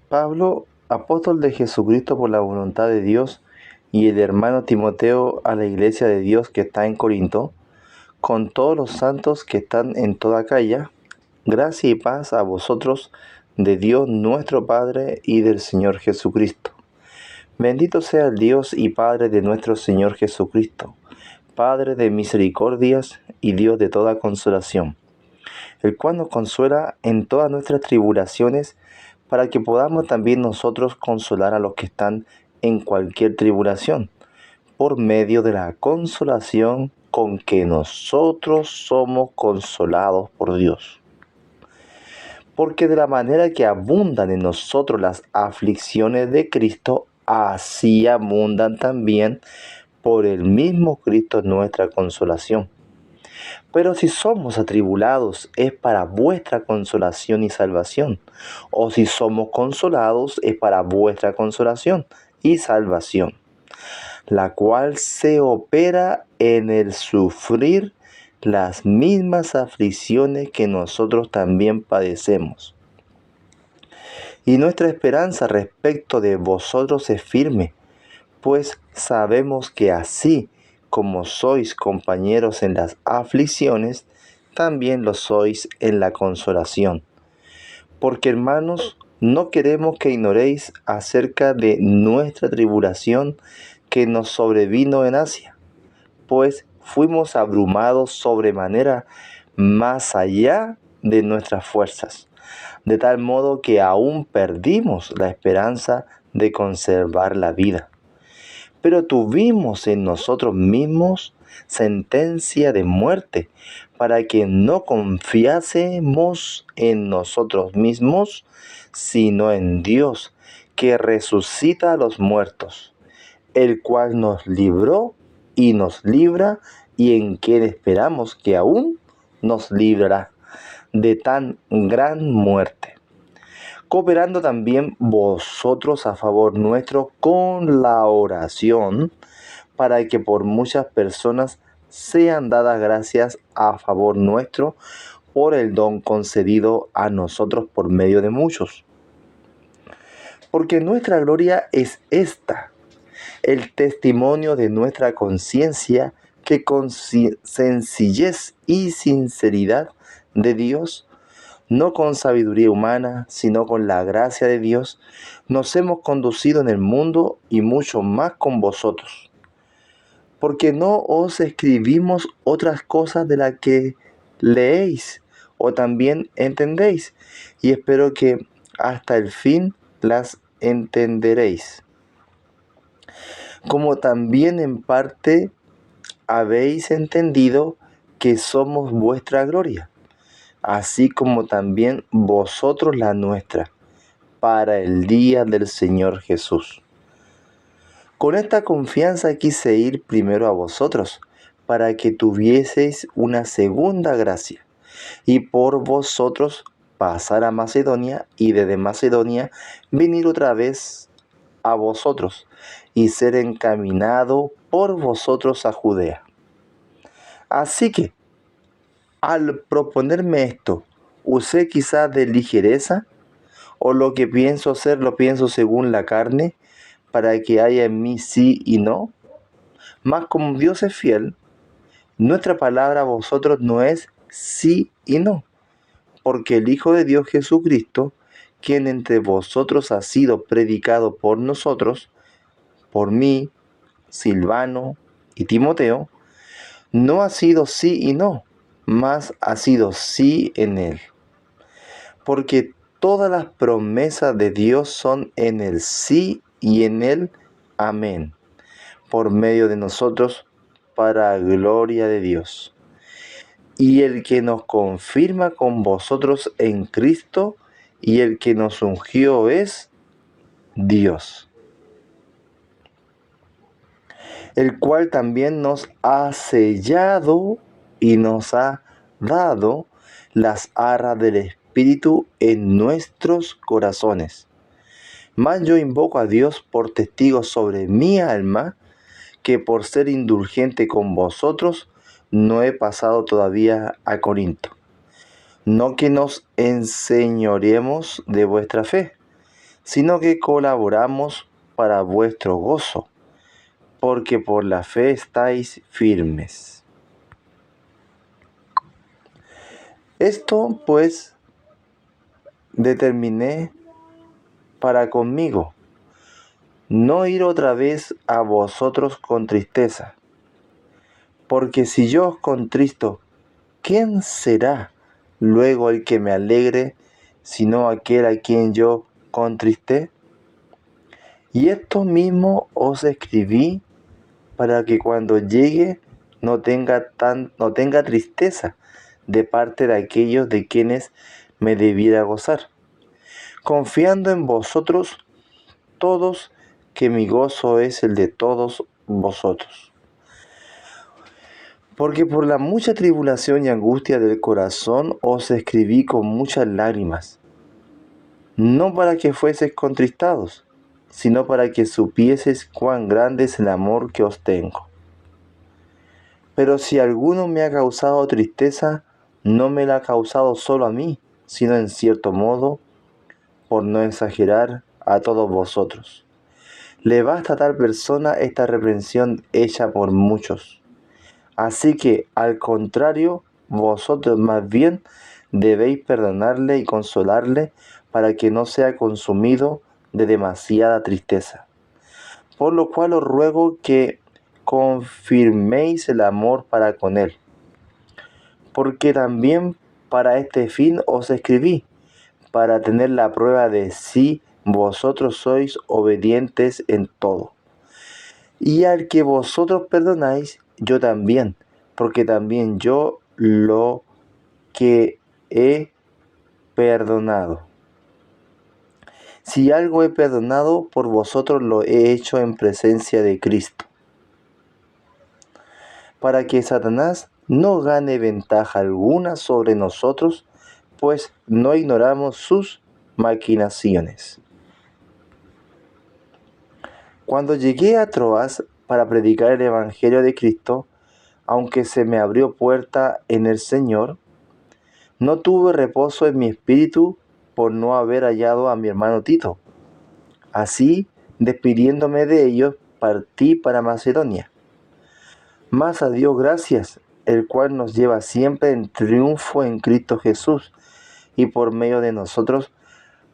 Pablo, apóstol de Jesucristo por la voluntad de Dios, y el hermano Timoteo a la iglesia de Dios que está en Corinto, con todos los santos que están en toda Acaya, gracia y paz a vosotros de Dios nuestro Padre y del Señor Jesucristo. Bendito sea el Dios y Padre de nuestro Señor Jesucristo, Padre de misericordias y Dios de toda consolación, el cual nos consuela en todas nuestras tribulaciones, para que podamos también nosotros consolar a los que están en cualquier tribulación, por medio de la consolación con que nosotros somos consolados por Dios. Porque de la manera que abundan en nosotros las aflicciones de Cristo, así abundan también por el mismo Cristo nuestra consolación. Pero si somos atribulados, es para vuestra consolación y salvación. O si somos consolados, es para vuestra consolación y salvación, la cual se opera en el sufrir las mismas aflicciones que nosotros también padecemos. Y nuestra esperanza respecto de vosotros es firme, pues sabemos que así como sois compañeros en las aflicciones, también lo sois en la consolación. Porque, hermanos, no queremos que ignoréis acerca de nuestra tribulación que nos sobrevino en Asia, pues fuimos abrumados sobremanera más allá de nuestras fuerzas, de tal modo que aún perdimos la esperanza de conservar la vida. Pero tuvimos en nosotros mismos sentencia de muerte, para que no confiásemos en nosotros mismos, sino en Dios, que resucita a los muertos, el cual nos libró y nos libra, y en quien esperamos que aún nos librará de tan gran muerte, cooperando también vosotros a favor nuestro con la oración, para que por muchas personas sean dadas gracias a favor nuestro por el don concedido a nosotros por medio de muchos. Porque nuestra gloria es esta, el testimonio de nuestra conciencia, que con sencillez y sinceridad de Dios, no con sabiduría humana, sino con la gracia de Dios, nos hemos conducido en el mundo, y mucho más con vosotros. Porque no os escribimos otras cosas de las que leéis o también entendéis, y espero que hasta el fin las entenderéis. Como también en parte habéis entendido que somos vuestra gloria, así como también vosotros la nuestra, para el día del Señor Jesús. Con esta confianza quise ir primero a vosotros, para que tuvieseis una segunda gracia, y por vosotros pasar a Macedonia, y desde Macedonia venir otra vez a vosotros, y ser encaminado por vosotros a Judea. Así que, al proponerme esto, ¿usé quizás de ligereza? ¿O lo que pienso hacer lo pienso según la carne, para que haya en mí sí y no? Mas como Dios es fiel, nuestra palabra a vosotros no es sí y no, porque el Hijo de Dios Jesucristo, quien entre vosotros ha sido predicado por nosotros, por mí, Silvano y Timoteo, no ha sido sí y no, mas ha sido sí en él. Porque todas las promesas de Dios son en el sí y en el amén, por medio de nosotros, para gloria de Dios. Y el que nos confirma con vosotros en Cristo, y el que nos ungió es Dios, el cual también nos ha sellado y nos ha dado las arras del Espíritu en nuestros corazones. Mas yo invoco a Dios por testigo sobre mi alma, que por ser indulgente con vosotros, no he pasado todavía a Corinto. No que nos enseñoremos de vuestra fe, sino que colaboramos para vuestro gozo, porque por la fe estáis firmes. Esto, pues, determiné para conmigo, no ir otra vez a vosotros con tristeza, porque si yo os contristo, ¿quién será luego el que me alegre, sino aquel a quien yo contristé? Y esto mismo os escribí para que cuando llegue no tenga tristeza de parte de aquellos de quienes me debiera gozar, confiando en vosotros todos, que mi gozo es el de todos vosotros. Porque por la mucha tribulación y angustia del corazón os escribí con muchas lágrimas, no para que fueseis contristados, sino para que supieseis cuán grande es el amor que os tengo. Pero si alguno me ha causado tristeza, no me la ha causado solo a mí, sino en cierto modo, por no exagerar, a todos vosotros. Le basta a tal persona esta reprensión hecha por muchos. Así que, al contrario, vosotros más bien debéis perdonarle y consolarle para que no sea consumido de demasiada tristeza. Por lo cual os ruego que confirméis el amor para con él, porque también para este fin os escribí, para tener la prueba de si vosotros sois obedientes en todo. Y al que vosotros perdonáis, yo también, porque también yo lo que he perdonado. Si algo he perdonado, por vosotros lo he hecho en presencia de Cristo, para que Satanás no gane ventaja alguna sobre nosotros, pues no ignoramos sus maquinaciones. Cuando llegué a Troas para predicar el Evangelio de Cristo, aunque se me abrió puerta en el Señor, no tuve reposo en mi espíritu por no haber hallado a mi hermano Tito. Así, despidiéndome de ellos, partí para Macedonia. Mas a Dios gracias, el cual nos lleva siempre en triunfo en Cristo Jesús, y por medio de nosotros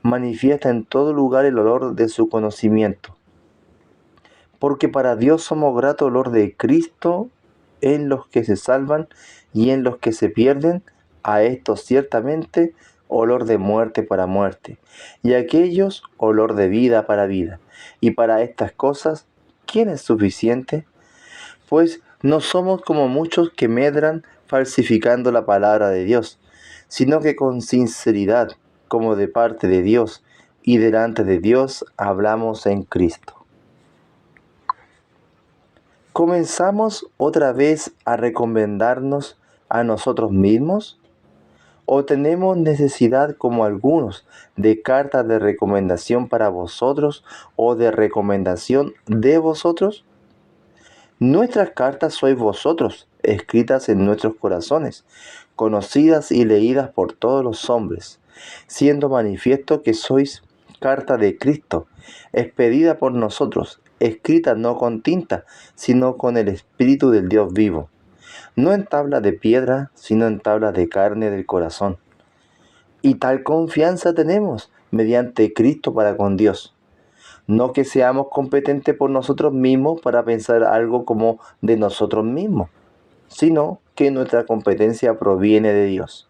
manifiesta en todo lugar el olor de su conocimiento. Porque para Dios somos grato olor de Cristo en los que se salvan y en los que se pierden, a estos ciertamente olor de muerte para muerte, y a aquellos olor de vida para vida. Y para estas cosas, ¿quién es suficiente? Pues no somos como muchos que medran falsificando la palabra de Dios, sino que con sinceridad, como de parte de Dios y delante de Dios, hablamos en Cristo. ¿Comenzamos otra vez a recomendarnos a nosotros mismos? ¿O tenemos necesidad, como algunos, de cartas de recomendación para vosotros o de recomendación de vosotros? Nuestras cartas sois vosotros, escritas en nuestros corazones, conocidas y leídas por todos los hombres, siendo manifiesto que sois carta de Cristo, expedida por nosotros, escrita no con tinta, sino con el Espíritu del Dios vivo, no en tabla de piedra, sino en tabla de carne del corazón. Y tal confianza tenemos mediante Cristo para con Dios. No que seamos competentes por nosotros mismos para pensar algo como de nosotros mismos, sino que nuestra competencia proviene de Dios,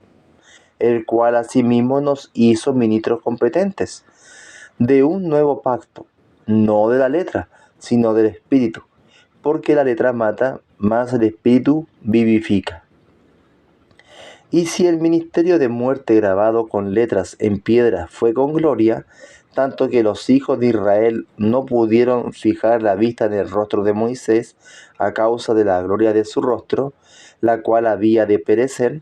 el cual asimismo nos hizo ministros competentes de un nuevo pacto, no de la letra, sino del Espíritu, porque la letra mata, mas el Espíritu vivifica. Y si el ministerio de muerte grabado con letras en piedra fue con gloria, tanto que los hijos de Israel no pudieron fijar la vista en el rostro de Moisés a causa de la gloria de su rostro, la cual había de perecer,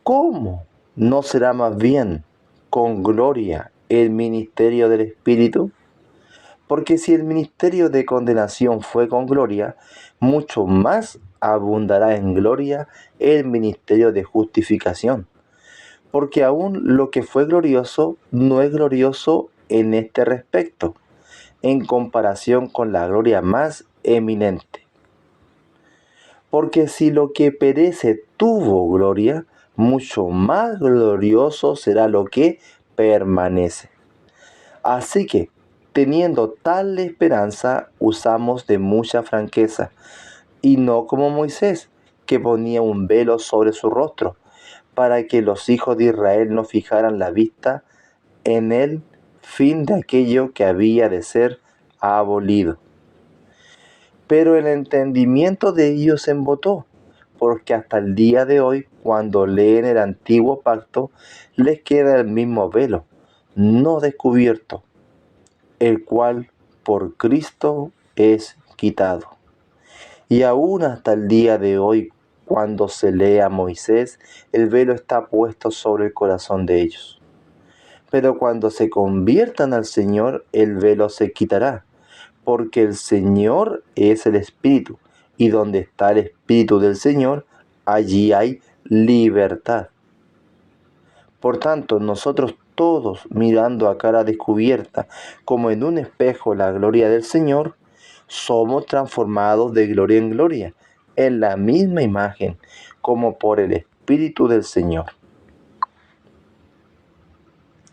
¿cómo no será más bien con gloria el ministerio del Espíritu? Porque si el ministerio de condenación fue con gloria, mucho más abundará en gloria el ministerio de justificación. porque aún lo que fue glorioso no es glorioso en este respecto, en comparación con la gloria más eminente. Porque si lo que perece tuvo gloria, mucho más glorioso será lo que permanece. Así que, teniendo tal esperanza, usamos de mucha franqueza, y no como Moisés, que ponía un velo sobre su rostro, para que los hijos de Israel no fijaran la vista en el fin de aquello que había de ser abolido. Pero el entendimiento de ellos se embotó, porque hasta el día de hoy, cuando leen el antiguo pacto, les queda el mismo velo, no descubierto, el cual por Cristo es quitado. Y aún hasta el día de hoy, cuando se lee a Moisés, el velo está puesto sobre el corazón de ellos. Pero cuando se conviertan al Señor, el velo se quitará, porque el Señor es el Espíritu, y donde está el Espíritu del Señor, allí hay libertad. Por tanto, nosotros todos, mirando a cara descubierta, como en un espejo la gloria del Señor, somos transformados de gloria en gloria, en la misma imagen, como por el Espíritu del Señor.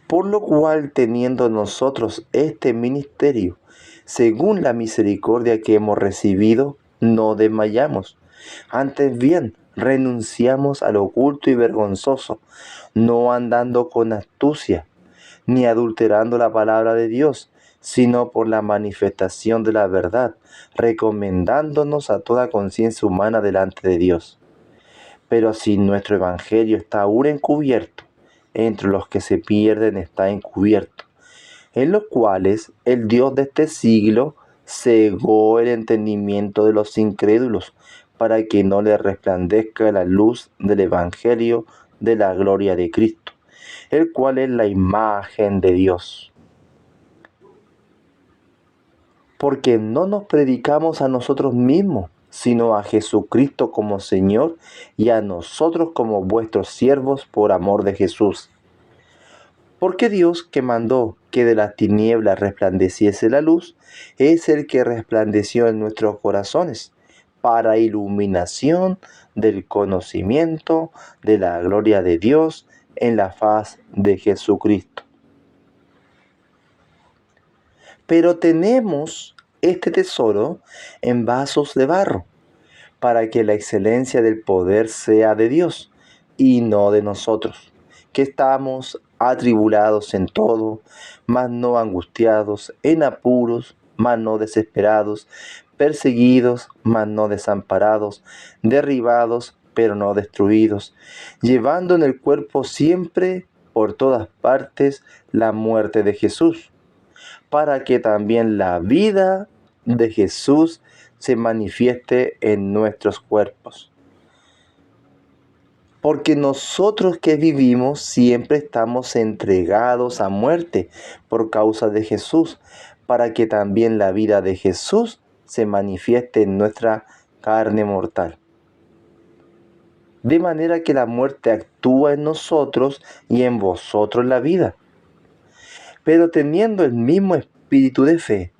Por lo cual, teniendo nosotros este ministerio, según la misericordia que hemos recibido, no desmayamos. Antes bien, renunciamos al oculto y vergonzoso, no andando con astucia, ni adulterando la palabra de Dios, sino por la manifestación de la verdad, recomendándonos a toda conciencia humana delante de Dios. Pero si nuestro evangelio está aún encubierto, entre los que se pierden está encubierto, en los cuales el Dios de este siglo cegó el entendimiento de los incrédulos, para que no les resplandezca la luz del evangelio de la gloria de Cristo, el cual es la imagen de Dios. Porque no nos predicamos a nosotros mismos, sino a Jesucristo como Señor, y a nosotros como vuestros siervos por amor de Jesús. Porque Dios, que mandó que de las tinieblas resplandeciese la luz, es el que resplandeció en nuestros corazones, para iluminación del conocimiento de la gloria de Dios en la faz de Jesucristo. Pero tenemos este tesoro en vasos de barro, para que la excelencia del poder sea de Dios y no de nosotros, que estamos atribulados en todo, mas no angustiados, en apuros, mas no desesperados, perseguidos, mas no desamparados, derribados, pero no destruidos, llevando en el cuerpo siempre, por todas partes, la muerte de Jesús, para que también la vida de Jesús se manifieste en nuestros cuerpos. Porque nosotros que vivimos siempre estamos entregados a muerte por causa de Jesús, para que también la vida de Jesús se manifieste en nuestra carne mortal. De manera que la muerte actúa en nosotros y en vosotros la vida. Pero teniendo el mismo espíritu de fe,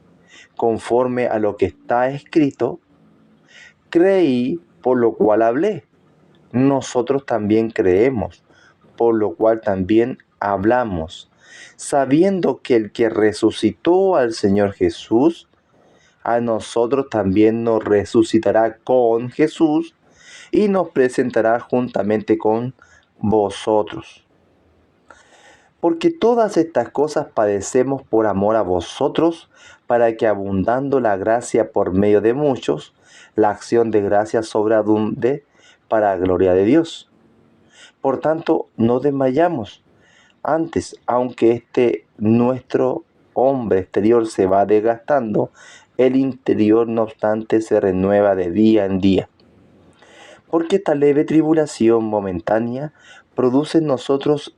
conforme a lo que está escrito, creí, por lo cual hablé. Nosotros también creemos, por lo cual también hablamos, sabiendo que el que resucitó al Señor Jesús, a nosotros también nos resucitará con Jesús y nos presentará juntamente con vosotros. Porque todas estas cosas padecemos por amor a vosotros, para que abundando la gracia por medio de muchos, la acción de gracia sobreabunde para la gloria de Dios. Por tanto, no desmayamos. Antes, aunque nuestro hombre exterior se va desgastando, el interior no obstante se renueva de día en día. Porque esta leve tribulación momentánea produce en nosotros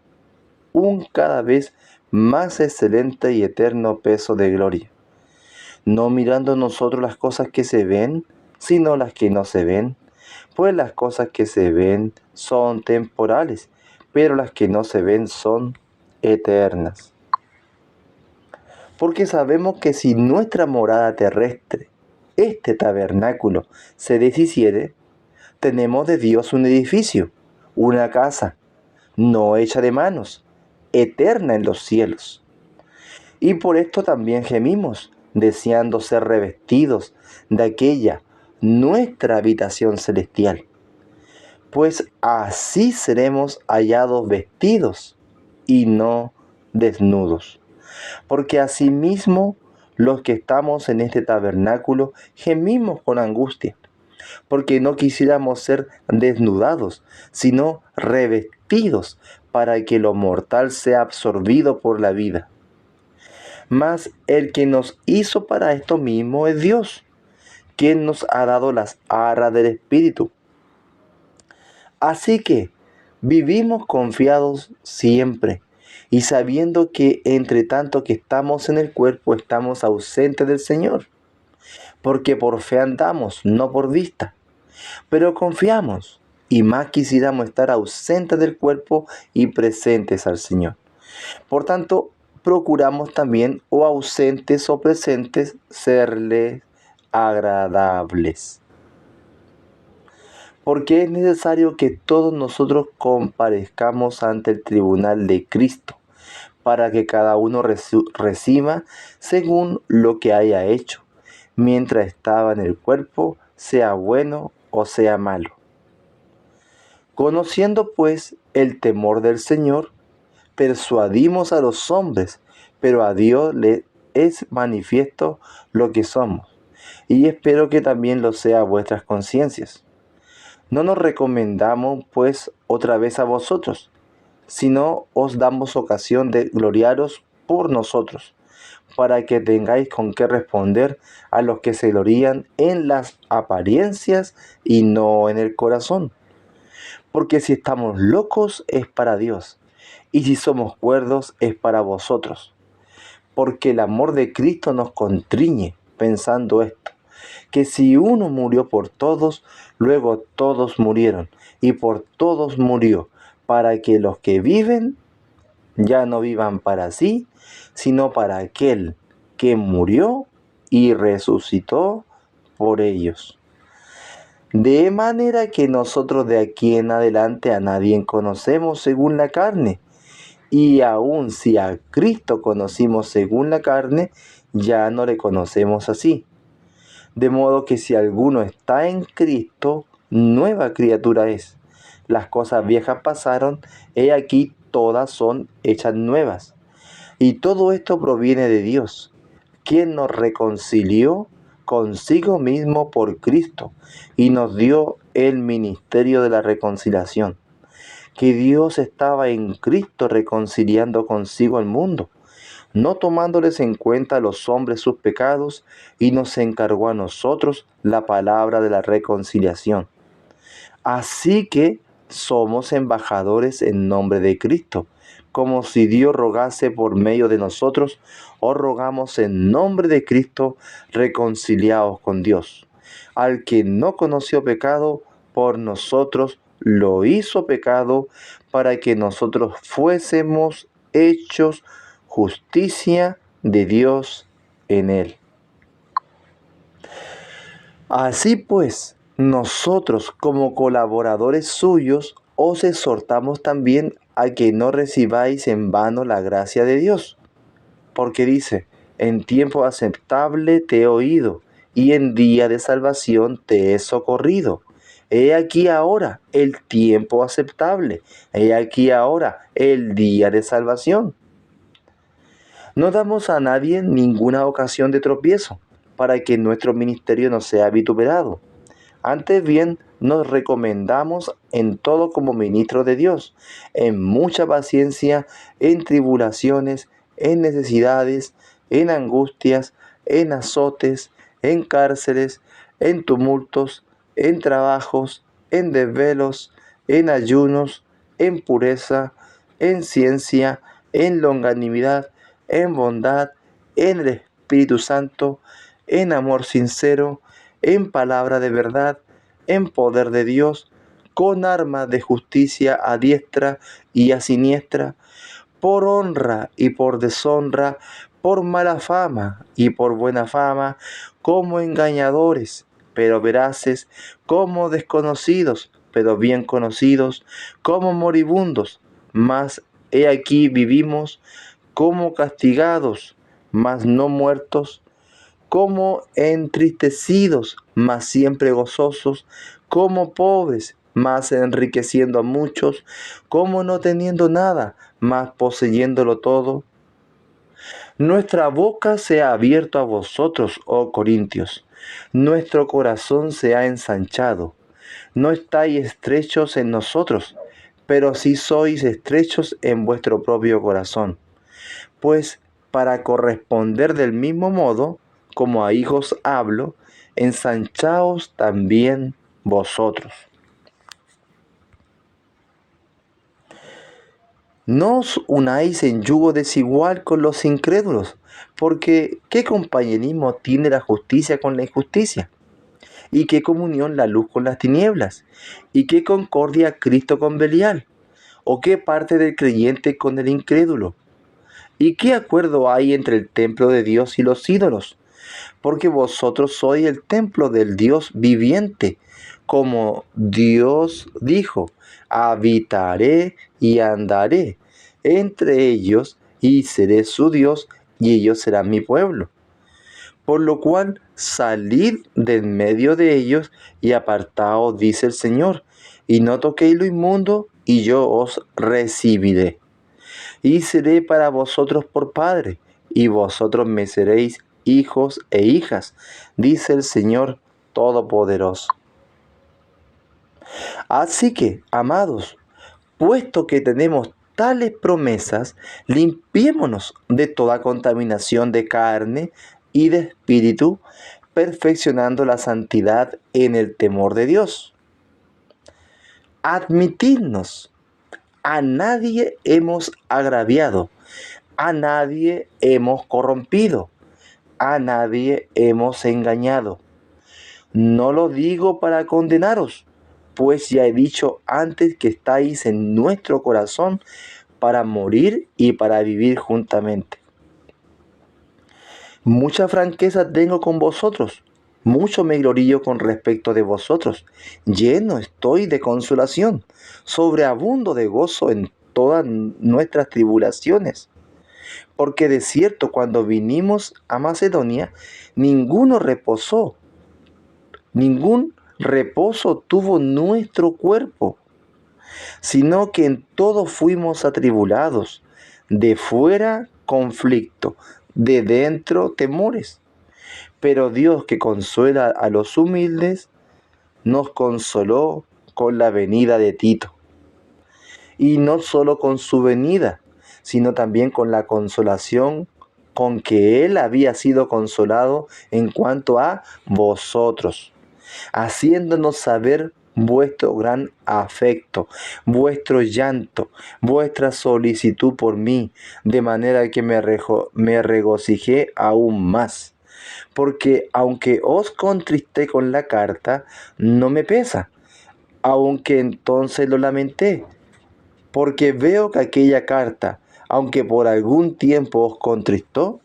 un cada vez más excelente y eterno peso de gloria, no mirando nosotros las cosas que se ven, sino las que no se ven, pues las cosas que se ven son temporales, pero las que no se ven son eternas. Porque sabemos que si nuestra morada terrestre, este tabernáculo, se deshiciere, tenemos de Dios un edificio, una casa, no hecha de manos, eterna en los cielos. Y por esto también gemimos, deseando ser revestidos de aquella nuestra habitación celestial. Pues así seremos hallados vestidos y no desnudos. Porque asimismo los que estamos en este tabernáculo gemimos con angustia, porque no quisiéramos ser desnudados, sino revestidos para que lo mortal sea absorbido por la vida. Mas el que nos hizo para esto mismo es Dios, quien nos ha dado las arras del Espíritu. Así que vivimos confiados siempre y sabiendo que entre tanto que estamos en el cuerpo estamos ausentes del Señor, porque por fe andamos, no por vista. Pero confiamos y más quisiéramos estar ausentes del cuerpo y presentes al Señor. Por tanto, procuramos también, o ausentes o presentes, serles agradables. Porque es necesario que todos nosotros comparezcamos ante el tribunal de Cristo, para que cada uno reciba según lo que haya hecho, mientras estaba en el cuerpo, sea bueno o sea malo. Conociendo pues el temor del Señor, persuadimos a los hombres, pero a Dios le es manifiesto lo que somos, y espero que también lo sea a vuestras conciencias. No nos recomendamos pues otra vez a vosotros, sino os damos ocasión de gloriaros por nosotros, para que tengáis con qué responder a los que se glorían en las apariencias y no en el corazón. Porque si estamos locos es para Dios, y si somos cuerdos es para vosotros. Porque el amor de Cristo nos constriñe, pensando esto, que si uno murió por todos, luego todos murieron, y por todos murió, para que los que viven ya no vivan para sí, sino para aquel que murió y resucitó por ellos. De manera que nosotros de aquí en adelante a nadie conocemos según la carne, y aun si a Cristo conocimos según la carne, ya no le conocemos así. De modo que si alguno está en Cristo, nueva criatura es. Las cosas viejas pasaron, he aquí todas son hechas nuevas. Y todo esto proviene de Dios, quien nos reconcilió consigo mismo por Cristo y nos dio el ministerio de la reconciliación. Que Dios estaba en Cristo reconciliando consigo al mundo, no tomándoles en cuenta a los hombres sus pecados, y nos encargó a nosotros la palabra de la reconciliación. Así que somos embajadores en nombre de Cristo, como si Dios rogase por medio de nosotros, os rogamos en nombre de Cristo, reconciliaos con Dios. Al que no conoció pecado, por nosotros lo hizo pecado, para que nosotros fuésemos hechos justicia de Dios en él. Así pues, nosotros como colaboradores suyos os exhortamos también a que no recibáis en vano la gracia de Dios, porque dice, en tiempo aceptable te he oído, y en día de salvación te he socorrido. He aquí ahora el tiempo aceptable, he aquí ahora el día de salvación. No damos a nadie ninguna ocasión de tropiezo, para que nuestro ministerio no sea vituperado. Antes bien, nos recomendamos en todo como ministros de Dios, en mucha paciencia, en tribulaciones, en necesidades, en angustias, en azotes, en cárceles, en tumultos, en trabajos, en desvelos, en ayunos, en pureza, en ciencia, en longanimidad, en bondad, en el Espíritu Santo, en amor sincero, en palabra de verdad, en poder de Dios, con armas de justicia a diestra y a siniestra, por honra y por deshonra, por mala fama y por buena fama, como engañadores, pero veraces, como desconocidos, pero bien conocidos, como moribundos, mas he aquí vivimos, como castigados, mas no muertos, como entristecidos, mas siempre gozosos, como pobres, mas enriqueciendo a muchos, como no teniendo nada, mas poseyéndolo todo. Nuestra boca se ha abierto a vosotros, oh Corintios. Nuestro corazón se ha ensanchado. No estáis estrechos en nosotros, pero sí sois estrechos en vuestro propio corazón. Pues para corresponder del mismo modo, como a hijos hablo, ensanchaos también vosotros. No os unáis en yugo desigual con los incrédulos, porque ¿qué compañerismo tiene la justicia con la injusticia? ¿Y qué comunión la luz con las tinieblas? ¿Y qué concordia Cristo con Belial? ¿O qué parte del creyente con el incrédulo? ¿Y qué acuerdo hay entre el templo de Dios y los ídolos? Porque vosotros sois el templo del Dios viviente, como Dios dijo, habitaré y andaré entre ellos y seré su Dios y ellos serán mi pueblo. Por lo cual salid de en medio de ellos y apartaos, dice el Señor, y no toquéis lo inmundo, y yo os recibiré. Y seré para vosotros por padre, y vosotros me seréis hijos e hijas, dice el Señor Todopoderoso. Así que, amados, puesto que tenemos tales promesas, limpiémonos de toda contaminación de carne y de espíritu, perfeccionando la santidad en el temor de Dios. Admitidnos, a nadie hemos agraviado, a nadie hemos corrompido, a nadie hemos engañado. No lo digo para condenaros, pues ya he dicho antes que estáis en nuestro corazón para morir y para vivir juntamente. Mucha franqueza tengo con vosotros, mucho me glorío con respecto de vosotros, lleno estoy de consolación, sobreabundo de gozo en todas nuestras tribulaciones. Porque de cierto cuando vinimos a Macedonia, ningún reposo tuvo nuestro cuerpo, sino que en todo fuimos atribulados, de fuera conflicto, de dentro temores. Pero Dios, que consuela a los humildes, nos consoló con la venida de Tito. Y no solo con su venida, sino también con la consolación con que él había sido consolado en cuanto a vosotros, haciéndonos saber vuestro gran afecto, vuestro llanto, vuestra solicitud por mí, de manera que me regocijé aún más. Porque aunque os contristé con la carta, no me pesa, aunque entonces lo lamenté, porque veo que aquella carta, aunque por algún tiempo os contristó,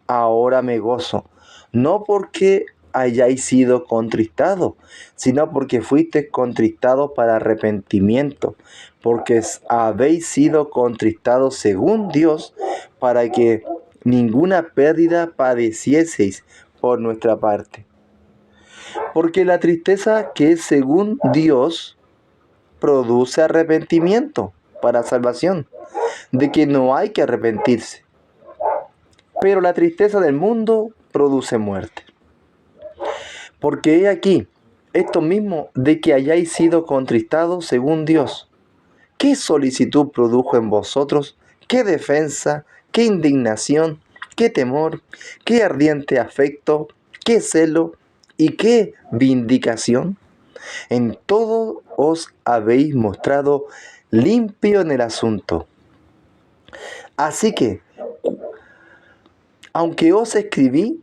ahora me gozo, no porque hayáis sido contristados, sino porque fuisteis contristados para arrepentimiento, porque habéis sido contristados según Dios, para que ninguna pérdida padecieseis por nuestra parte. Porque la tristeza que es según Dios produce arrepentimiento para salvación, de que no hay que arrepentirse. Pero la tristeza del mundo produce muerte. Porque he aquí, esto mismo de que hayáis sido contristados según Dios, ¿qué solicitud produjo en vosotros? ¿Qué defensa? ¿Qué indignación? ¿Qué temor? ¿Qué ardiente afecto? ¿Qué celo? ¿Y qué vindicación? En todo os habéis mostrado limpio en el asunto. Así que, aunque os escribí,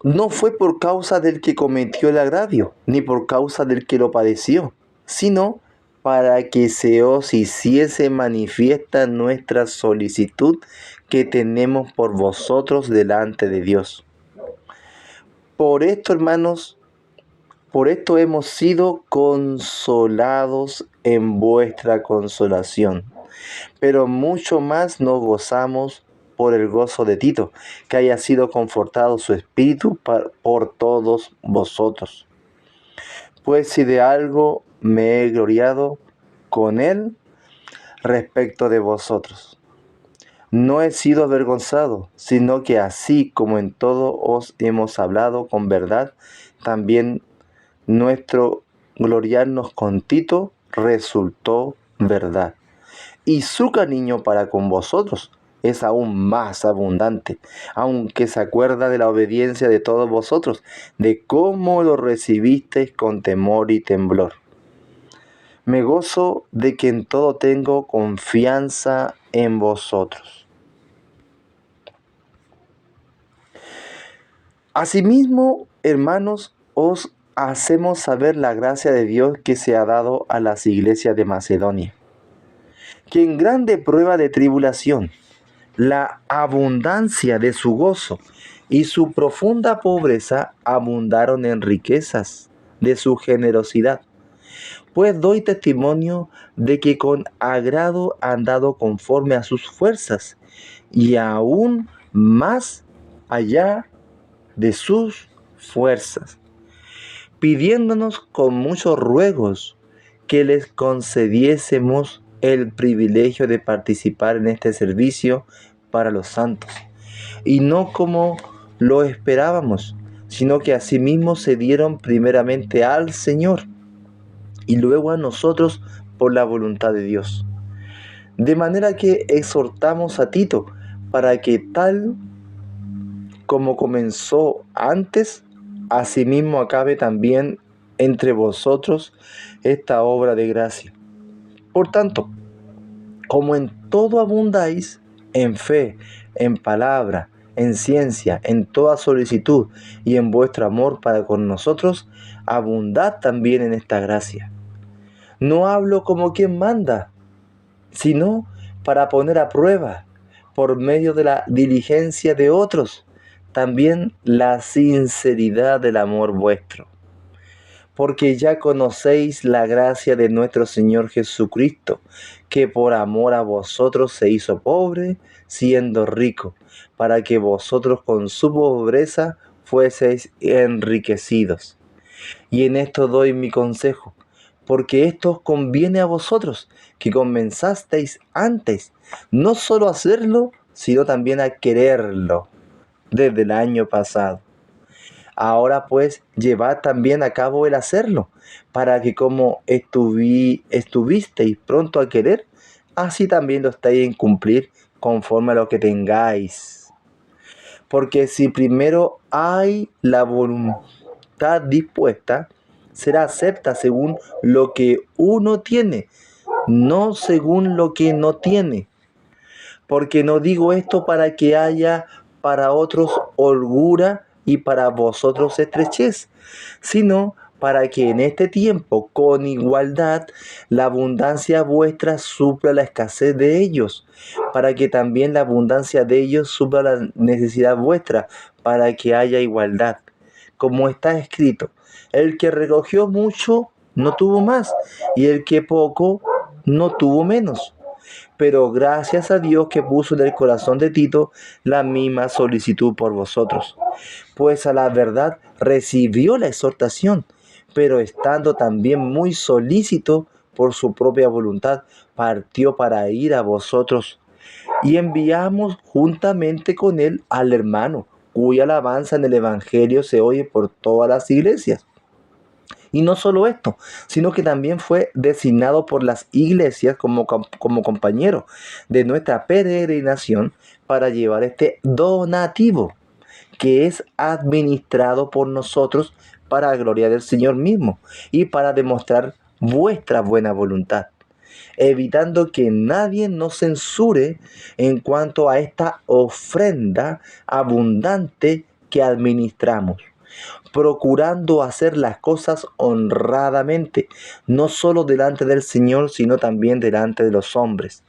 no fue por causa del que cometió el agravio, ni por causa del que lo padeció, sino para que se os hiciese manifiesta nuestra solicitud que tenemos por vosotros delante de Dios. Por esto, hermanos, por esto hemos sido consolados en vuestra consolación, pero mucho más nos gozamos por el gozo de Tito, que haya sido confortado su espíritu por todos vosotros. Pues si de algo me he gloriado con él respecto de vosotros, no he sido avergonzado, sino que así como en todo os hemos hablado con verdad, también nuestro gloriarnos con Tito resultó verdad. Y su cariño para con vosotros es aún más abundante, aunque se acuerda de la obediencia de todos vosotros, de cómo lo recibisteis con temor y temblor. Me gozo de que en todo tengo confianza en vosotros. Asimismo, hermanos, os hacemos saber la gracia de Dios que se ha dado a las iglesias de Macedonia, que en grande prueba de tribulación, la abundancia de su gozo y su profunda pobreza abundaron en riquezas de su generosidad. Pues doy testimonio de que con agrado han dado conforme a sus fuerzas y aún más allá de sus fuerzas, pidiéndonos con muchos ruegos que les concediésemos el privilegio de participar en este servicio para los santos, y no como lo esperábamos, sino que asimismo se dieron primeramente al Señor y luego a nosotros por la voluntad de Dios. De manera que exhortamos a Tito para que tal como comenzó antes, asimismo acabe también entre vosotros esta obra de gracia. Por tanto, como en todo abundáis, en fe, en palabra, en ciencia, en toda solicitud y en vuestro amor para con nosotros, abundad también en esta gracia. No hablo como quien manda, sino para poner a prueba, por medio de la diligencia de otros, también la sinceridad del amor vuestro. Porque ya conocéis la gracia de nuestro Señor Jesucristo, que por amor a vosotros se hizo pobre, siendo rico, para que vosotros con su pobreza fueseis enriquecidos. Y en esto doy mi consejo, porque esto os conviene a vosotros, que comenzasteis antes, no solo a hacerlo, sino también a quererlo, desde el año pasado. Ahora pues, llevad también a cabo el hacerlo, para que como estuvisteis pronto a querer, así también lo estáis en cumplir conforme a lo que tengáis. Porque si primero hay la voluntad dispuesta, será acepta según lo que uno tiene, no según lo que no tiene. Porque no digo esto para que haya para otros holgura y para vosotros estrechez, sino para que en este tiempo, con igualdad, la abundancia vuestra supla la escasez de ellos, para que también la abundancia de ellos supla la necesidad vuestra, para que haya igualdad. Como está escrito, el que recogió mucho no tuvo más, y el que poco no tuvo menos. Pero gracias a Dios que puso en el corazón de Tito la misma solicitud por vosotros. Pues a la verdad recibió la exhortación, pero estando también muy solícito por su propia voluntad, partió para ir a vosotros. Y enviamos juntamente con él al hermano, cuya alabanza en el Evangelio se oye por todas las iglesias. Y no solo esto, sino que también fue designado por las iglesias como compañero de nuestra peregrinación para llevar este donativo, que es administrado por nosotros para la gloria del Señor mismo y para demostrar vuestra buena voluntad, evitando que nadie nos censure en cuanto a esta ofrenda abundante que administramos. procurando hacer las cosas honradamente, no solo delante del Señor, sino también delante de los hombres.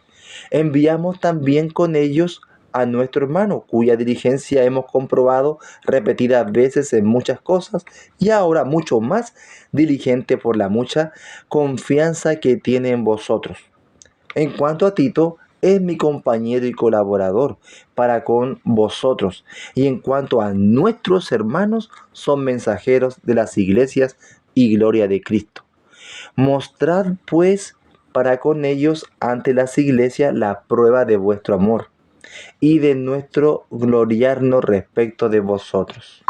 Enviamos también con ellos a nuestro hermano, cuya diligencia hemos comprobado repetidas veces en muchas cosas, y ahora mucho más diligente por la mucha confianza que tiene en vosotros. En cuanto a Tito, es mi compañero y colaborador para con vosotros, y en cuanto a nuestros hermanos, son mensajeros de las iglesias y gloria de Cristo. Mostrad pues para con ellos ante las iglesias la prueba de vuestro amor y de nuestro gloriarnos respecto de vosotros.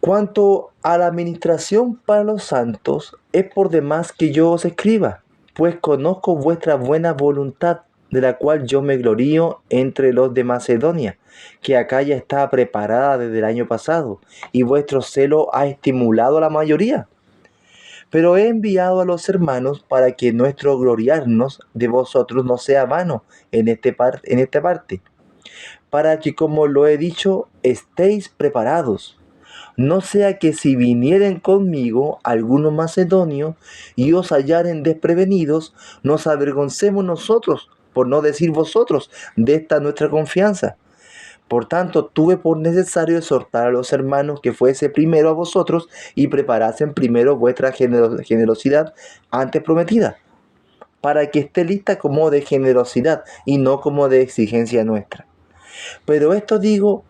Cuanto a la administración para los santos, es por demás que yo os escriba, pues conozco vuestra buena voluntad, de la cual yo me glorío entre los de Macedonia, que acá ya está preparada desde el año pasado, y vuestro celo ha estimulado a la mayoría. Pero he enviado a los hermanos para que nuestro gloriarnos de vosotros no sea vano en esta parte, para que, como lo he dicho, estéis preparados. No sea que si vinieren conmigo algunos macedonios y os hallaren desprevenidos, nos avergoncemos nosotros, por no decir vosotros, de esta nuestra confianza. Por tanto, tuve por necesario exhortar a los hermanos que fuese primero a vosotros y preparasen primero vuestra generosidad antes prometida, para que esté lista como de generosidad y no como de exigencia nuestra. Pero esto digo,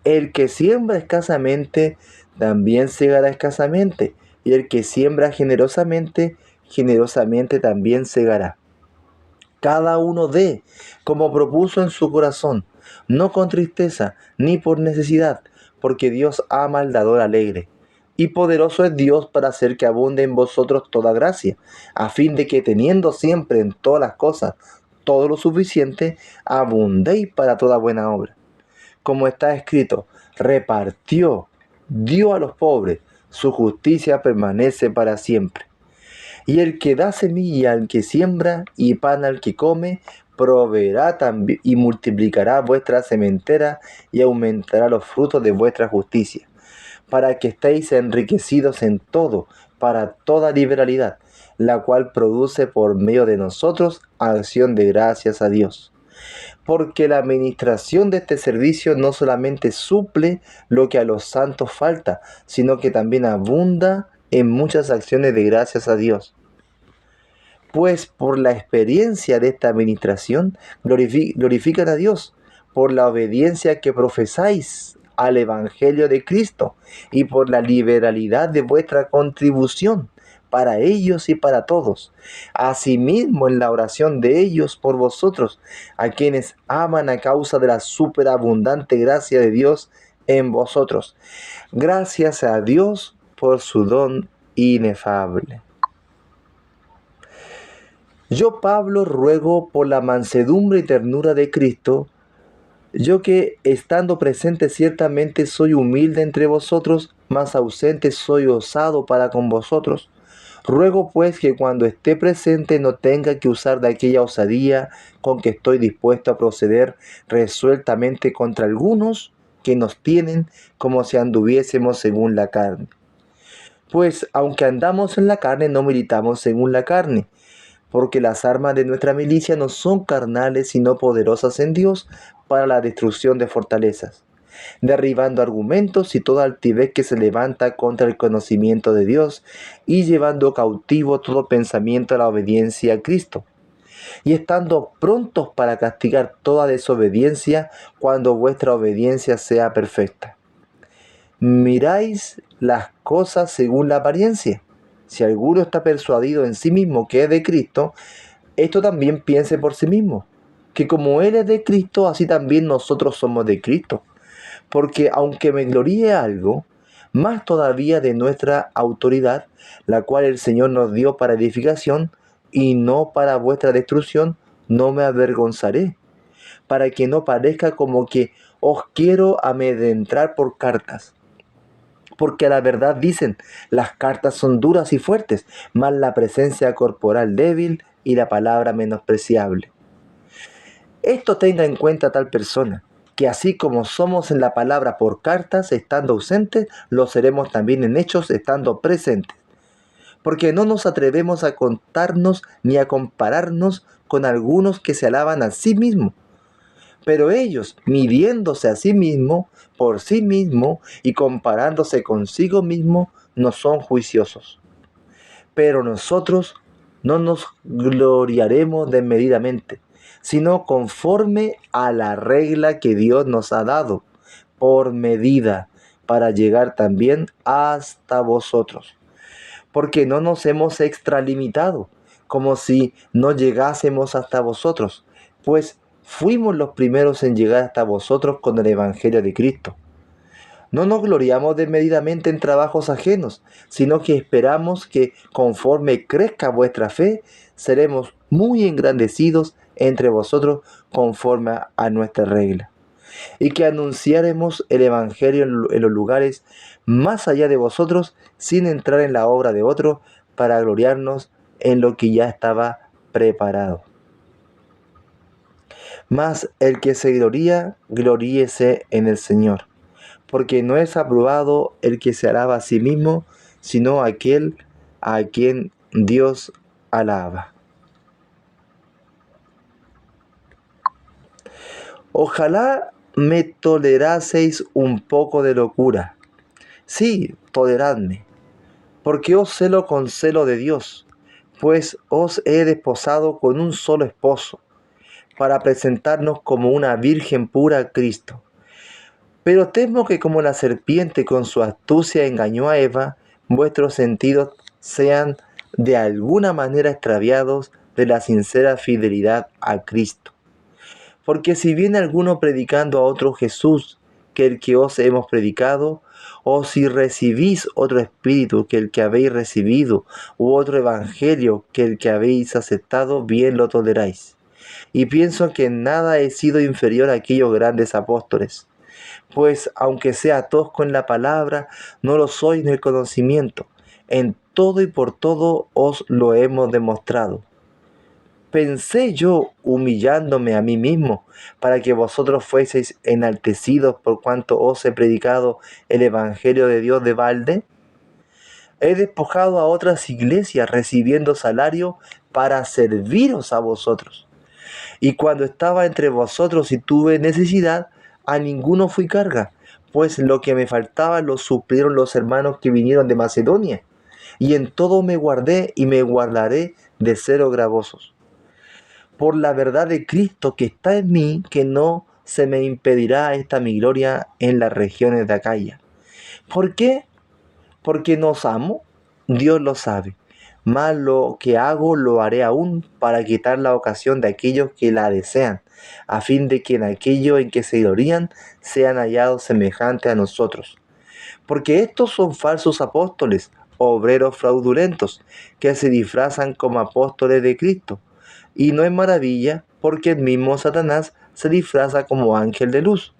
el que siembra escasamente, también segará escasamente, y el que siembra generosamente, generosamente también segará. Cada uno dé, como propuso en su corazón, no con tristeza, ni por necesidad, porque Dios ama al dador alegre. Y poderoso es Dios para hacer que abunde en vosotros toda gracia, a fin de que teniendo siempre en todas las cosas todo lo suficiente, abundéis para toda buena obra. Como está escrito, repartió, dio a los pobres, su justicia permanece para siempre. Y el que da semilla al que siembra y pan al que come, proveerá también y multiplicará vuestra sementera y aumentará los frutos de vuestra justicia, para que estéis enriquecidos en todo, para toda liberalidad, la cual produce por medio de nosotros acción de gracias a Dios. Porque la administración de este servicio no solamente suple lo que a los santos falta, sino que también abunda en muchas acciones de gracias a Dios. Pues por la experiencia de esta administración glorifican a Dios, por la obediencia que profesáis al Evangelio de Cristo y por la liberalidad de vuestra contribución para ellos y para todos. Asimismo en la oración de ellos por vosotros, a quienes aman a causa de la superabundante gracia de Dios en vosotros. Gracias a Dios por su don inefable. Yo, Pablo, ruego por la mansedumbre y ternura de Cristo, yo que estando presente ciertamente soy humilde entre vosotros, mas ausente soy osado para con vosotros. Ruego pues que cuando esté presente no tenga que usar de aquella osadía con que estoy dispuesto a proceder resueltamente contra algunos que nos tienen como si anduviésemos según la carne. Pues aunque andamos en la carne, no militamos según la carne, porque las armas de nuestra milicia no son carnales, sino poderosas en Dios para la destrucción de fortalezas, derribando argumentos y toda altivez que se levanta contra el conocimiento de Dios, y llevando cautivo todo pensamiento a la obediencia a Cristo, y estando prontos para castigar toda desobediencia cuando vuestra obediencia sea perfecta. Miráis las cosas según la apariencia. Si alguno está persuadido en sí mismo que es de Cristo, esto también piense por sí mismo, que como Él es de Cristo, así también nosotros somos de Cristo. Porque aunque me gloríe algo, más todavía de nuestra autoridad, la cual el Señor nos dio para edificación y no para vuestra destrucción, no me avergonzaré, para que no parezca como que os quiero amedrentar por cartas. Porque a la verdad dicen, las cartas son duras y fuertes, mas la presencia corporal débil y la palabra menospreciable. Esto tenga en cuenta tal persona, que así como somos en la palabra por cartas, estando ausentes, lo seremos también en hechos, estando presentes. Porque no nos atrevemos a contarnos ni a compararnos con algunos que se alaban a sí mismos. Pero ellos, midiéndose a sí mismos, por sí mismos y comparándose consigo mismo, no son juiciosos. Pero nosotros no nos gloriaremos desmedidamente, sino conforme a la regla que Dios nos ha dado, por medida, para llegar también hasta vosotros. Porque no nos hemos extralimitado, como si no llegásemos hasta vosotros, pues fuimos los primeros en llegar hasta vosotros con el Evangelio de Cristo. No nos gloriamos desmedidamente en trabajos ajenos, sino que esperamos que conforme crezca vuestra fe, seremos muy engrandecidos entre vosotros conforme a nuestra regla. Y que anunciaremos el Evangelio en los lugares más allá de vosotros, sin entrar en la obra de otro, para gloriarnos en lo que ya estaba preparado. Mas el que se gloría, gloríese en el Señor. Porque no es aprobado el que se alaba a sí mismo, sino aquel a quien Dios alaba. Ojalá me toleraseis un poco de locura. Sí, toleradme, porque os celo con celo de Dios, pues os he desposado con un solo esposo, para presentarnos como una virgen pura a Cristo. Pero temo que como la serpiente con su astucia engañó a Eva, vuestros sentidos sean de alguna manera extraviados de la sincera fidelidad a Cristo. Porque si viene alguno predicando a otro Jesús que el que os hemos predicado, o si recibís otro espíritu que el que habéis recibido, u otro evangelio que el que habéis aceptado, bien lo toleráis. Y pienso que en nada he sido inferior a aquellos grandes apóstoles. Pues aunque sea tosco en la palabra, no lo soy en el conocimiento. En todo y por todo os lo hemos demostrado. Pensé yo humillándome a mí mismo, para que vosotros fueseis enaltecidos por cuanto os he predicado el Evangelio de Dios de balde. He despojado a otras iglesias recibiendo salario para serviros a vosotros. Y cuando estaba entre vosotros y tuve necesidad, a ninguno fui carga, pues lo que me faltaba lo suplieron los hermanos que vinieron de Macedonia. Y en todo me guardé y me guardaré de ser gravosos. Por la verdad de Cristo que está en mí, que no se me impedirá esta mi gloria en las regiones de Acaya. ¿Por qué? Porque nos amo, Dios lo sabe. Mas lo que hago lo haré aún para quitar la ocasión de aquellos que la desean, a fin de que en aquello en que se glorían sean hallados semejantes a nosotros. Porque estos son falsos apóstoles, obreros fraudulentos, que se disfrazan como apóstoles de Cristo. Y no es maravilla, porque el mismo Satanás se disfraza como ángel de luz.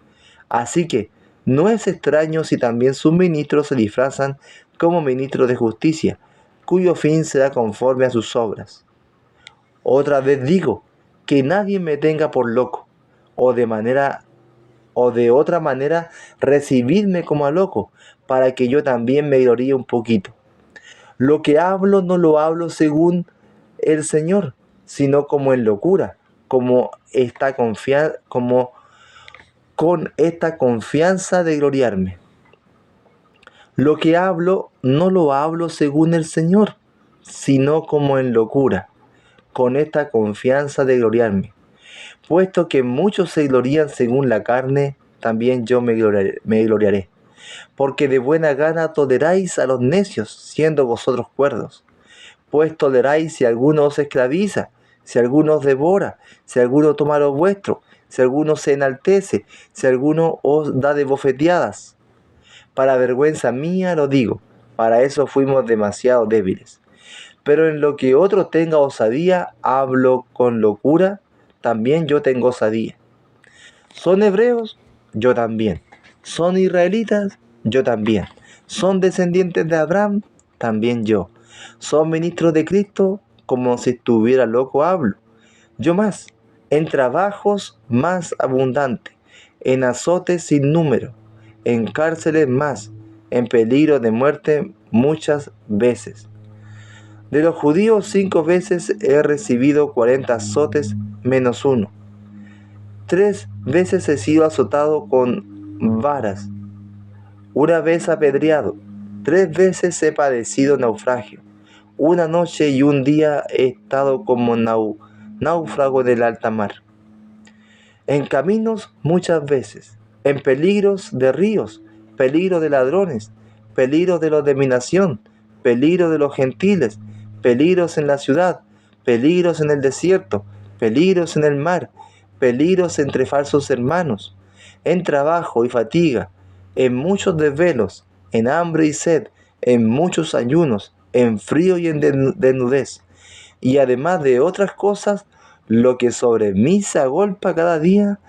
Así que no es extraño si también sus ministros se disfrazan como ministros de justicia, cuyo fin será conforme a sus obras. Otra vez digo, que nadie me tenga por loco, o de otra manera recibidme como a loco, para que yo también me gloríe un poquito. Lo que hablo no lo hablo según el Señor, sino como en locura, como con esta confianza de gloriarme. Lo que hablo no lo hablo según el Señor, sino como en locura, con esta confianza de gloriarme. Puesto que muchos se glorían según la carne, también yo me gloriaré. Porque de buena gana toleráis a los necios, siendo vosotros cuerdos. Pues toleráis si alguno os esclaviza, si alguno os devora, si alguno toma lo vuestro, si alguno se enaltece, si alguno os da de bofeteadas. Para vergüenza mía lo digo, para eso fuimos demasiado débiles. Pero en lo que otro tenga osadía, hablo con locura, también yo tengo osadía. ¿Son hebreos? Yo también. ¿Son israelitas? Yo también. ¿Son descendientes de Abraham? También yo. ¿Son ministros de Cristo? Como si estuviera loco hablo. Yo más, en trabajos más abundante, en azotes sin número, en cárceles más, en peligro de muerte muchas veces. De los judíos 5 veces he recibido 40 azotes menos uno. 3 veces he sido azotado con varas, una vez apedreado. 3 veces he padecido naufragio. Una noche y un día he estado como náufrago del alta mar. En caminos muchas veces, en peligros de ríos, peligro de ladrones, peligro de los de mi nación, peligro de los gentiles, peligros en la ciudad, peligros en el desierto, peligros en el mar, peligros entre falsos hermanos, en trabajo y fatiga, en muchos desvelos, en hambre y sed, en muchos ayunos, en frío y en desnudez, y además de otras cosas, lo que sobre mí se agolpa cada día,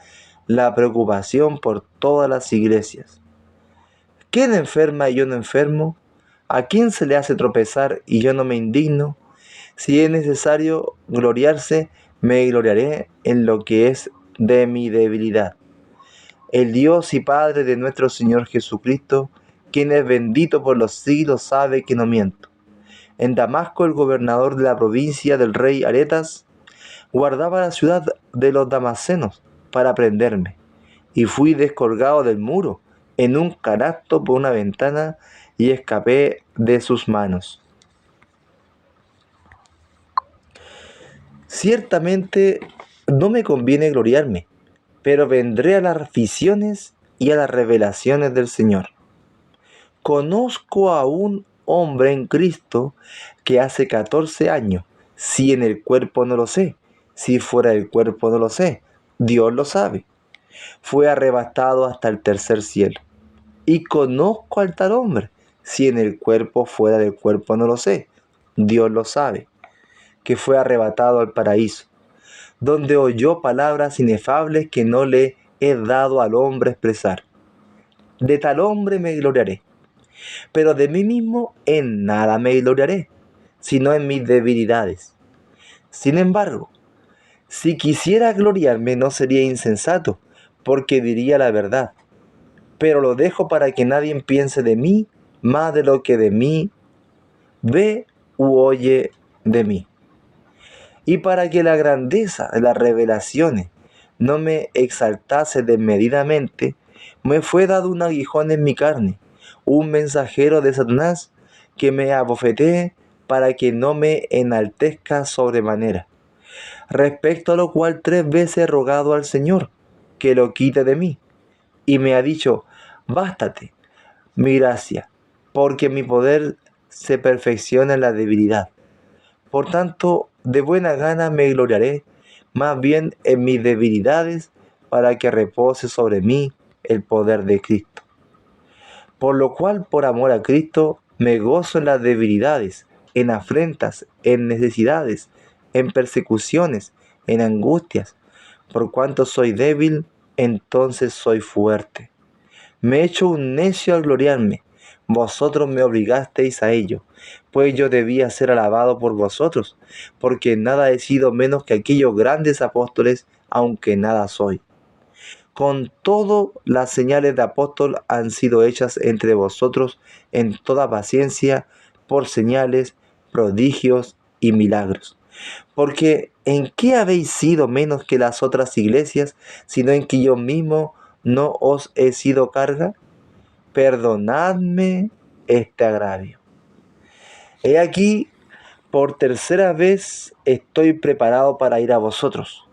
la preocupación por todas las iglesias. ¿Quién enferma y yo no enfermo? ¿A quién se le hace tropezar y yo no me indigno? Si es necesario gloriarse, me gloriaré en lo que es de mi debilidad. El Dios y Padre de nuestro Señor Jesucristo, quien es bendito por los siglos, sabe que no miento. En Damasco, el gobernador de la provincia del rey Aretas guardaba la ciudad de los damascenos para prenderme, y fui descolgado del muro en un canasto por una ventana y escapé de sus manos. Ciertamente no me conviene gloriarme, pero vendré a las visiones y a las revelaciones del Señor. Conozco a un hombre en Cristo que hace 14 años, si en el cuerpo no lo sé, si fuera del cuerpo no lo sé, Dios lo sabe, fue arrebatado hasta el tercer cielo. Y conozco al tal hombre, si en el cuerpo fuera del cuerpo no lo sé, Dios lo sabe, que fue arrebatado al paraíso, donde oyó palabras inefables que no le he dado al hombre expresar. De tal hombre me gloriaré, pero de mí mismo en nada me gloriaré, sino en mis debilidades. Sin embargo, si quisiera gloriarme no sería insensato, porque diría la verdad. Pero lo dejo para que nadie piense de mí más de lo que de mí ve u oye de mí. Y para que la grandeza de las revelaciones no me exaltase desmedidamente, me fue dado un aguijón en mi carne, un mensajero de Satanás que me abofetee para que no me enaltezca sobremanera. Respecto a lo cual 3 veces he rogado al Señor que lo quite de mí, y me ha dicho: bástate mi gracia, porque mi poder se perfecciona en la debilidad. Por tanto, de buena gana me gloriaré más bien en mis debilidades, para que repose sobre mí el poder de Cristo. Por lo cual, por amor a Cristo, me gozo en las debilidades, en afrentas, en necesidades, en persecuciones, en angustias. Por cuanto soy débil, entonces soy fuerte. Me he hecho un necio al gloriarme. Vosotros me obligasteis a ello, pues yo debía ser alabado por vosotros, porque nada he sido menos que aquellos grandes apóstoles, aunque nada soy. Con todo, las señales de apóstol han sido hechas entre vosotros en toda paciencia, por señales, prodigios y milagros. Porque ¿en qué habéis sido menos que las otras iglesias, sino en que yo mismo no os he sido carga? Perdonadme este agravio. He aquí, por tercera vez estoy preparado para ir a vosotros,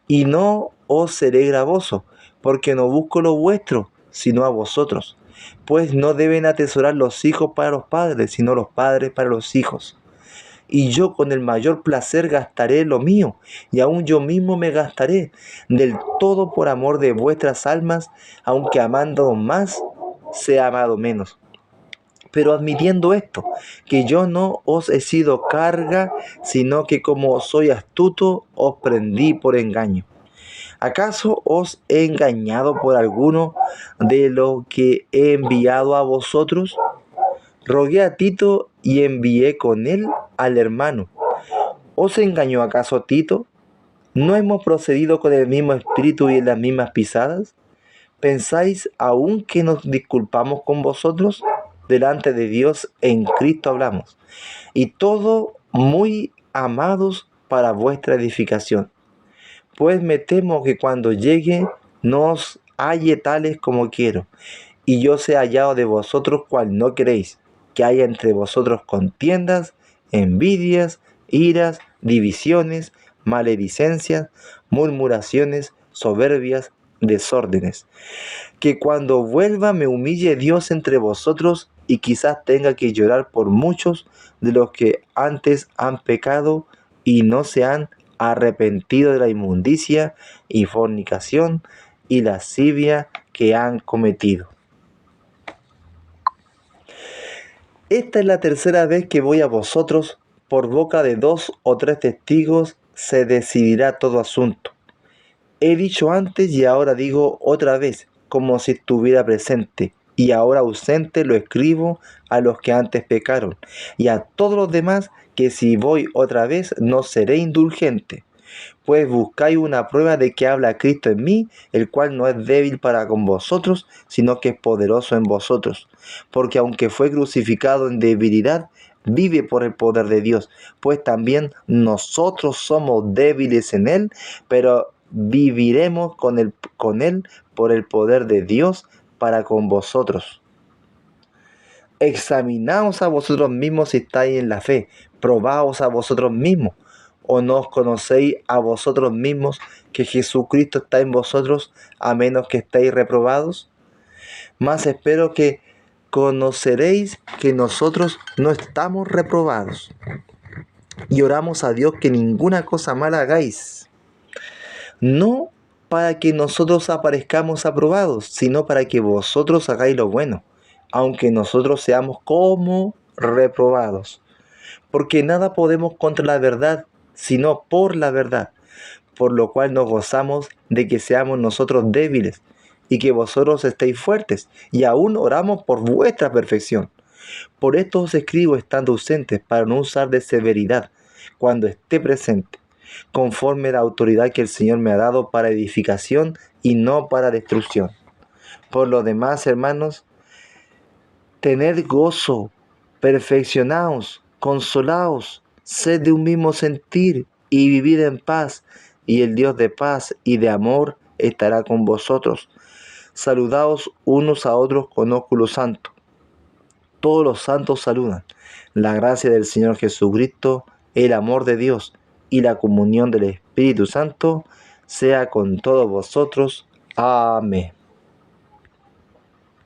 y no os seré gravoso, porque no busco lo vuestro, sino a vosotros. Pues no deben atesorar los hijos para los padres, sino los padres para los hijos. Y yo con el mayor placer gastaré lo mío, y aun yo mismo me gastaré del todo por amor de vuestras almas, aunque amando más, sea amado menos. Pero admitiendo esto, que yo no os he sido carga, sino que como soy astuto, os prendí por engaño. ¿Acaso os he engañado por alguno de lo que he enviado a vosotros? Rogué a Tito y envié con él al hermano. ¿Os engañó acaso Tito? ¿No hemos procedido con el mismo espíritu y en las mismas pisadas? ¿Pensáis aún que nos disculpamos con vosotros? Delante de Dios en Cristo hablamos. Y todo muy amados para vuestra edificación. Pues me temo que cuando llegue no os halle tales como quiero, y yo sea hallado de vosotros cual no queréis, que haya entre vosotros contiendas, envidias, iras, divisiones, maledicencias, murmuraciones, soberbias, desórdenes. Que cuando vuelva me humille Dios entre vosotros y quizás tenga que llorar por muchos de los que antes han pecado y no se han arrepentido de la inmundicia y fornicación y lascivia que han cometido. Esta es la tercera vez que voy a vosotros, por boca de 2 o 3 testigos se decidirá todo asunto. He dicho antes y ahora digo otra vez, como si estuviera presente, y ahora ausente lo escribo a los que antes pecaron, y a todos los demás que si voy otra vez no seré indulgente. Pues buscáis una prueba de que habla Cristo en mí, el cual no es débil para con vosotros, sino que es poderoso en vosotros. Porque aunque fue crucificado en debilidad, vive por el poder de Dios. Pues también nosotros somos débiles en Él, pero viviremos con él por el poder de Dios para con vosotros. Examinaos a vosotros mismos si estáis en la fe, probaos a vosotros mismos, o no os conocéis a vosotros mismos que Jesucristo está en vosotros, a menos que estéis reprobados. Mas espero que conoceréis que nosotros no estamos reprobados, y oramos a Dios que ninguna cosa mala hagáis, no para que nosotros aparezcamos aprobados, sino para que vosotros hagáis lo bueno, aunque nosotros seamos como reprobados. Porque nada podemos contra la verdad, sino por la verdad, por lo cual nos gozamos de que seamos nosotros débiles, y que vosotros estéis fuertes, y aún oramos por vuestra perfección. Por esto os escribo estando ausentes, para no usar de severidad cuando esté presente, conforme la autoridad que el Señor me ha dado para edificación y no para destrucción. Por lo demás, hermanos, tened gozo, perfeccionaos, consolaos, sed de un mismo sentir y vivid en paz, y el Dios de paz y de amor estará con vosotros. Saludaos unos a otros con ósculo santo. Todos los santos saludan. La gracia del Señor Jesucristo, el amor de Dios y la comunión del Espíritu Santo sea con todos vosotros. Amén.